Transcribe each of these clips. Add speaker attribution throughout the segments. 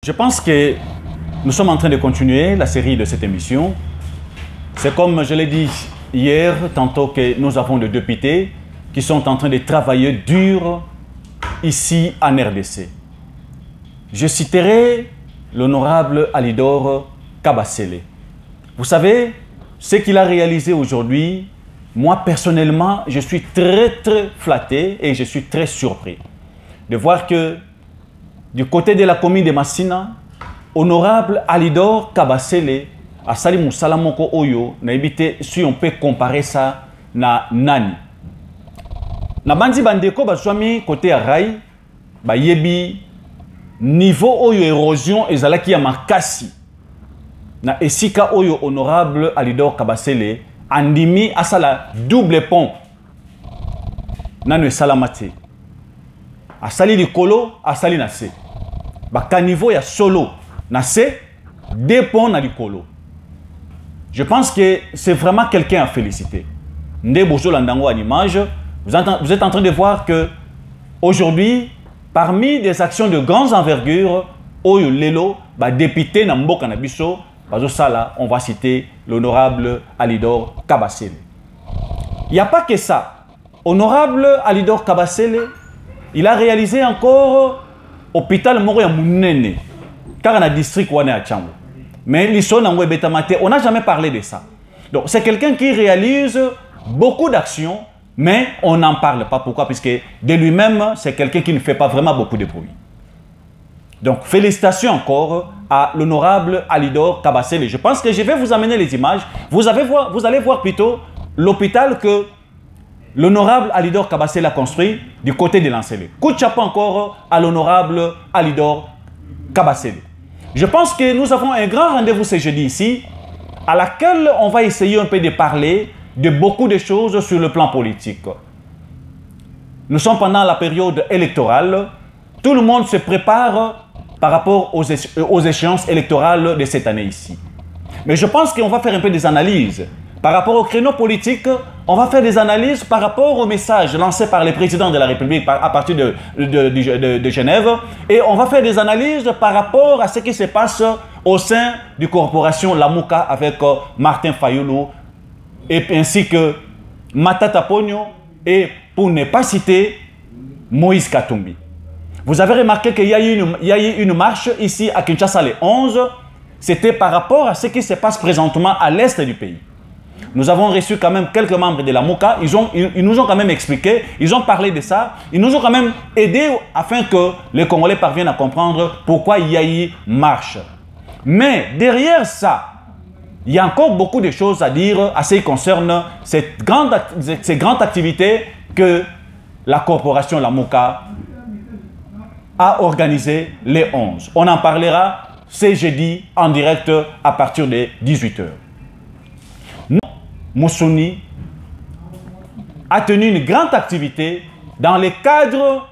Speaker 1: Je pense que nous sommes en train de continuer la série de cette émission. C'est comme je l'ai dit hier, tantôt que nous avons les députés qui sont en train de travailler dur ici en RDC. Je citerai l'honorable Alidor Kabasele. Vous savez, ce qu'il a réalisé aujourd'hui, moi personnellement, je suis très flatté et je suis très surpris de voir que du côté de la commune de Massina, honorable Alidor Kabasele a sali musala moko oyo na ebite si on peut comparer ça na nani. Na bandi bandeko baswami côté ya Rai ba yebi niveau oyo érosion ezalaki ya makasi na esika oyo honorable Alidor Kabasele andimi asala double pont nanu esalamate asali likolo asali na se baka niveau ya solo na se deux ponts na likolo. Je pense que c'est vraiment quelqu'un à féliciter. Nde bozo landango en image, vous êtes en train de voir que aujourd'hui, parmi des actions de grande envergure, oyo lelo ba député na mboka na biso, bazo sala, on va citer l'honorable Alidor Kabasele. Il n'y a pas que ça. Honorable Alidor Kabasele, il a réalisé encore hôpital moko ya munene car na district wana ya Tchango. Mais l'histoire n'a on n'a jamais parlé de ça. Donc c'est quelqu'un qui réalise beaucoup d'actions, mais on n'en parle pas. Pourquoi? Puisque de lui-même, c'est quelqu'un qui ne fait pas vraiment beaucoup de bruit. Donc félicitations encore à l'honorable Alidor Kabasele. Je pense que je vais vous amener les images. Vous allez voir plutôt l'hôpital que l'honorable Alidor Kabasele a construit du côté de l'Ancélé. Coup de chapeau encore à l'honorable Alidor Kabasele. Je pense que nous avons un grand rendez-vous ce jeudi ici, à laquelle on va essayer un peu de parler de beaucoup de choses sur le plan politique. Nous sommes pendant la période électorale. Tout le monde se prépare par rapport aux échéances électorales de cette année ici. Mais je pense qu'on va faire un peu des analyses. Par rapport au créneau politique, on va faire des analyses par rapport au message lancé par le président de la République à partir de Genève. Et on va faire des analyses par rapport à ce qui se passe au sein du corporation Lamouka avec Martin Fayoulou et ainsi que Matata Pogno et pour ne pas citer Moïse Katumbi. Vous avez remarqué qu'il y a eu une marche ici à Kinshasa le 11. C'était par rapport à ce qui se passe présentement à l'est du pays. Nous avons reçu quand même quelques membres de la MOCA. Ils nous ont quand même expliqué, ils ont parlé de ça. Ils nous ont quand même aidé afin que les Congolais parviennent à comprendre pourquoi il y a eu marche. Mais derrière ça, il y a encore beaucoup de choses à dire à ce qui concerne ces grandes activités que la corporation La MOCA a organisées les 11. On en parlera ce jeudi en direct à partir de 18 h. Moussouni a tenu une grande activité dans le cadre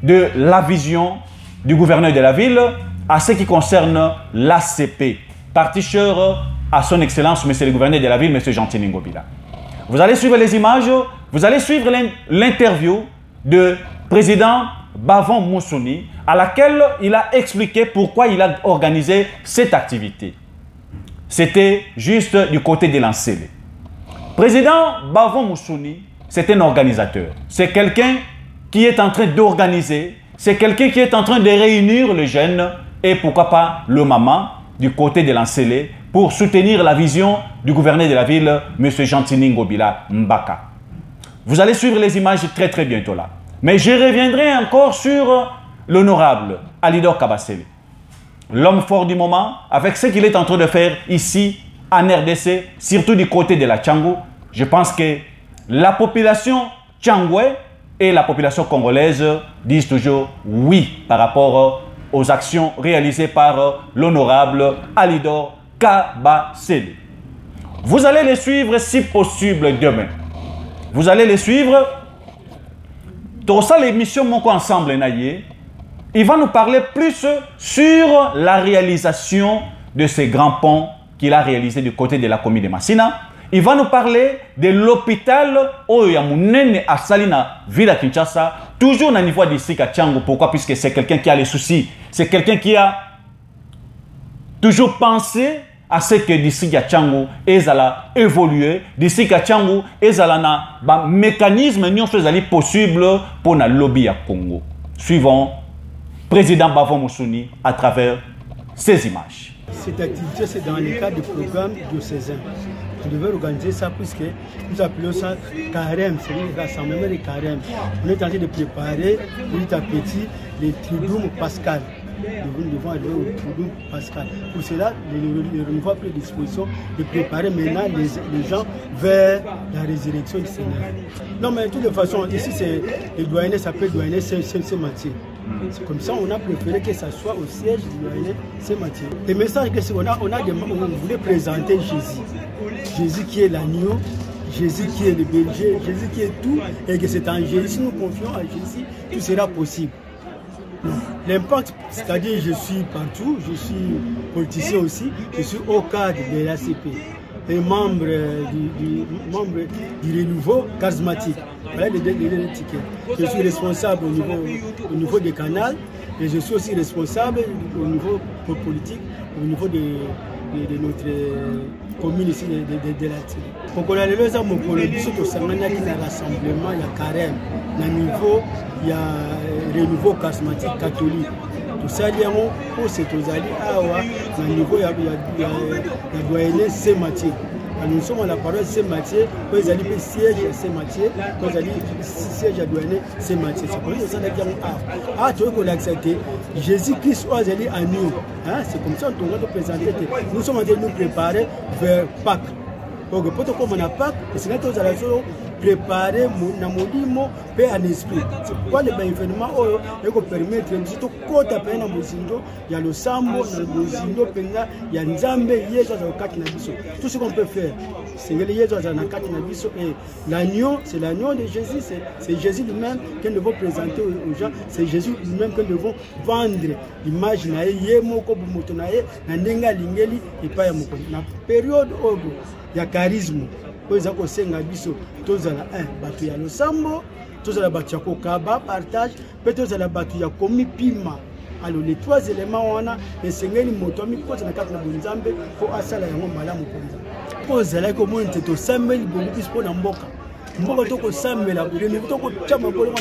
Speaker 1: de la vision du gouverneur de la ville à ce qui concerne l'ACP, particheur à son excellence, monsieur le gouverneur de la ville, monsieur Jean-Tini Ngobila. Vous allez suivre les images, vous allez suivre l'interview de président Bavon Moussouni à laquelle il a expliqué pourquoi il a organisé cette activité. C'était juste du côté de l'Ancélé. Président Bavon Moussouni, c'est un organisateur. C'est quelqu'un qui est en train d'organiser. C'est quelqu'un qui est en train de réunir les jeunes et pourquoi pas le maman du côté de l'Ancélé pour soutenir la vision du gouverneur de la ville, M. Jean-Tini Ngobila Mbaka. Vous allez suivre les images très bientôt là. Mais je reviendrai encore sur l'honorable Alidor Kabasele. L'homme fort du moment, avec ce qu'il est en train de faire ici, en RDC, surtout du côté de la Tchango, je pense que la population tchangoué et la population congolaise disent toujours oui par rapport aux actions réalisées par l'honorable Alidor Kabasele. Vous allez les suivre si possible demain. Vous allez les suivre. Tout ça, l'émission Moko Ensemble Naye. Il va nous parler plus sur la réalisation de ces grands ponts qu'il a réalisés du côté de la commune de Massina. Il va nous parler de l'hôpital Oyamunene à Salina, Ville à Kinshasa, toujours au niveau d'ici à Tchango. Pourquoi? Puisque c'est quelqu'un qui a les soucis. C'est quelqu'un qui a toujours pensé à ce que d'ici à Tchango, ezala évoluer, d'ici à Tchango, ezala na mécanisme possible pour le lobby à Congo. Suivons président Bavon Mousouni à travers ces images.
Speaker 2: Cette activité, c'est dans le cadre du programme diocésain. On devait organiser ça puisque nous appelons ça carême, c'est le rassemblement des carèmes. On est en train de préparer petit à petit les triduum pascal. Nous devons aller au triduum pascal. Pour cela, nous avons pris disposition de préparer maintenant les gens vers la résurrection du Seigneur. Non, mais de toute façon, ici, le doyenné s'appelle doyenné Saint-Mathieu. C'est comme ça on a préféré que ça soit au siège du doyenné Saint-Mathieu. Le message que on voulait présenter Jésus. Jésus qui est l'agneau, Jésus qui est le berger, Jésus qui est tout, et que c'est en Jésus, si nous confions à Jésus, tout sera possible. L'impact, c'est-à-dire je suis partout, je suis politicien aussi, je suis au cadre de l'ACP et membre du renouveau charismatique. Voilà les deux tickets. Je suis responsable au niveau des canaux et je suis aussi responsable au niveau politique, au niveau de notre commune ici de la Télé. Donc on a levé ça, mon collègue, surtout ça, il y a un rassemblement, il y a carême, il y a renouveau charismatique catholique. Tout ça, il y a un niveau, il y a doyenné Saint-Mathieu. Nous sommes à la parole Saint-Mathieu, quand ils allaient siège à Saint-Mathieu, quand ils allaient siège à doyenné Saint-Mathieu. C'est pour ça que nous avons tu veux qu'on accepte Jésus-Christ à nous. C'est comme ça qu'on doit présenter. Nous sommes en train de nous préparer vers Pâques. Donc, pour qu'on a Pâques, c'est là que nous allons préparer mon molimo paix en esprit. C'est pourquoi les événements qui permettent de tout côté à peine il y a le sambo, il y a Nzambe, tout ce qu'on peut faire. C'est l'agneau, c'est l'agneau de Jésus, c'est Jésus lui-même que nous devons présenter aux gens, c'est Jésus lui-même que nous devons vendre l'image na yemoko bumoto na ye na ndenga lingeli et pas ya moko. Na période où il y a charisme. Oza ko senga biso tozala batu ya losambo tozala batu ya kokaba partage pe tozala batu ya komi pima. Alors les trois éléments on a esengeli moto mi ko na kati na bonzambe ko asala yango malamu konza kozala ko monte to sambeli bonukis po na mboka mboka toko sambela bene toko chama bolo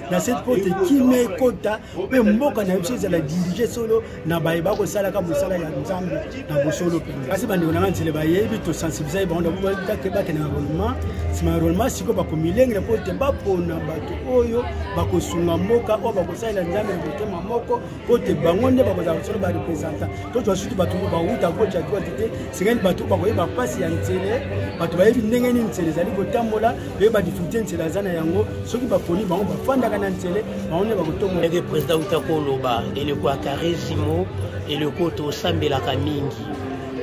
Speaker 2: na cette porte qui me kota pe mboka na biso za diriger solo na bayiba ko sala ka musala ya nzambe na bosolo pe kasi bande na ntsele bayebi to sensibiliser ba onda ba ke ba ke na enrôlement si ma enrôlement siko ba ko milenge na porte ba pona bato oyo ba ko sunga mboka o ba ko sala nzambe na tema moko porte bango nde ba ko za solo ba représenter to to surtout bato ba uta ko cha ko tete singani bato ba ko ba pasi ya ntsele bato bayebi ndenge ni ntsele zali ko tambola ba difficulté c'est la zone yango ceux qui va poni ba fanda kana ntsele ba on ba kotongo
Speaker 3: le président utakoloba et le quoi charisme et le koto sambela kamingi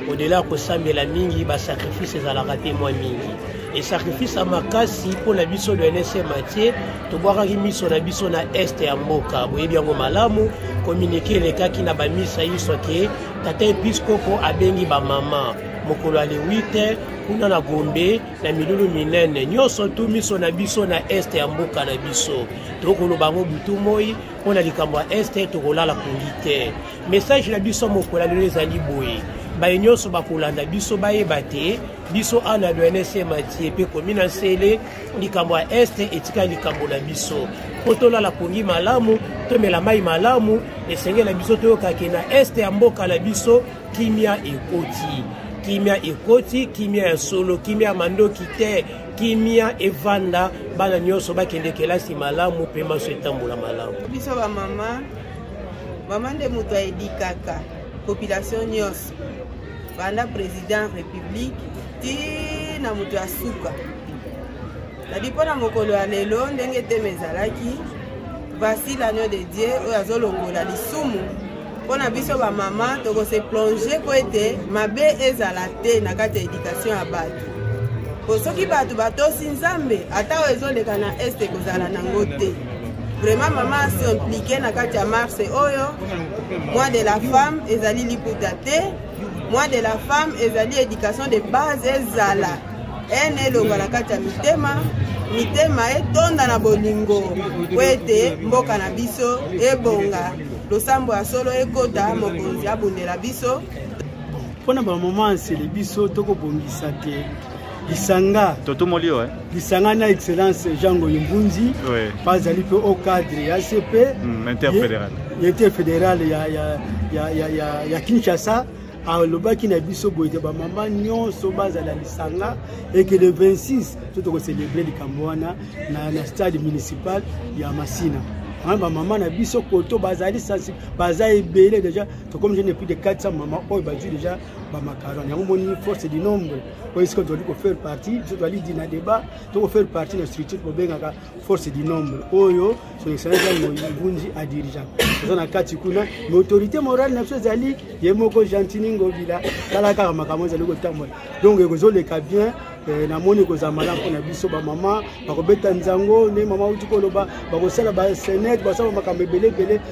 Speaker 3: au-delà ko sambela mingi ba sacrifice za la raté moi mingi et sacrifice à makasi pour la biso de NSC Mathieu to boira miso na biso na est ya mboka boye biango malamu communiquer les cas qui na ba misa yiso ke tata episcopo abengi ba mama mokolo ale 8h kuna na Gombe na milulu minene nyoso tu miso na biso na est ya mboka na biso tokolo bango butu moi pona likambo ya est tokolala polite message na biso mokolo ale ezali boye ba nyoso bakolanda biso bayeba te biso ana de NSC Mathieu pe komina sele likambo ya est etika likambo na biso potola la pongi malamu tomela mai malamu esengela biso toyoka ke na est ya mboka la biso kimia ekoti kimia ekoti kimia ya solo kimia mandoki te kimia evanda bana nyoso bakende kelasi malamu pe maso etambola malamu
Speaker 4: biso ba mama nde muto edikaka population nyos banda président république ti na muto asuka na dipona mokolo ya lelo ndenge te mezalaki voici l'agneau de Dieu oyo azolongola lisumu pona biso ba mama toko se plonger ko ete mabe ezala te na kati ya éducation ya bato po soki bato batosi nzambe ata oyo ezoleka na este kozala nango te vraiment mama se impliqué na kati ya marche oyo mois de la femme ezali liputa te mois de la femme ezali éducation de base ezala ene elonga na kati ya mitema etonda na bolingo po ete mboka na biso ebonga losambo ya solo ekota mokonzi abundela biso
Speaker 2: mpona bamama nsele biso tokobongisa te lisanga
Speaker 1: totomolio
Speaker 2: lisanga na excellence Jango Mbunzi bazali mpe au cadre ya ACP interfédéral ya Kinshasa alobaki na biso boye bamama nyonso bazala lisanga et que le 26 tokocélébrer likambo wana na stade municipal ya Masina. Maman na biso koto bazali sensible baza ebele déjà comme je n'ai plus de 400 mamans oyo bazui déjà ba macaron yango moni force du nombre oyo est-ce que tu dois faire partie tu dois aller dans débat tu dois faire partie de la structure pour benga force du nombre oyo son excellence Mbunzi a dirigeant ça na kati kuna mais autorité morale na biso zali yemoko gentini ngobila kala kaka makambo zali ko tambola donc ekozoleka bien na moni kozamala mpona biso bamama bakobeta nzango ne mama uti koloba bakosala ba senet basala makambo ebele